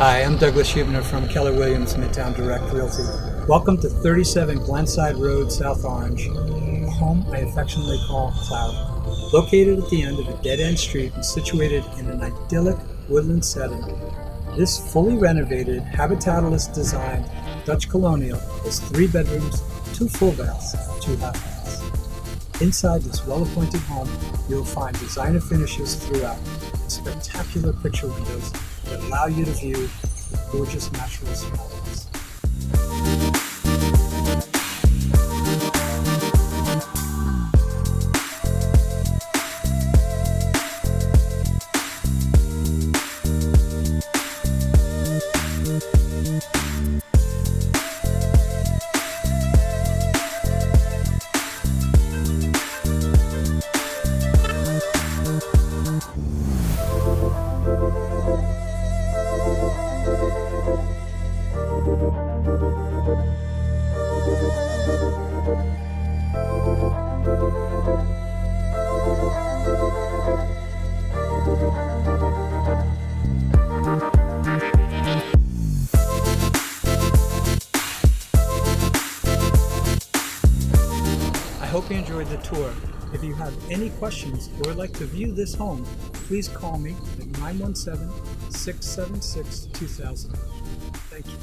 Hi, I'm Douglas Hubner from Keller Williams Midtown Direct Realty. Welcome to 37 Glenside Road, South Orange, a home I affectionately call Cloud. Located at the end of a dead-end street and situated in an idyllic woodland setting, this fully renovated, habitatalist designed Dutch colonial has 3 bedrooms, 2 full baths, 2 half baths. Inside this well-appointed home, you'll find designer finishes throughout and spectacular picture windows that allow you to view the gorgeous natural surroundings. I hope you enjoyed the tour. If you have any questions or would like to view this home, please call me at 917-676-2000. Thank you.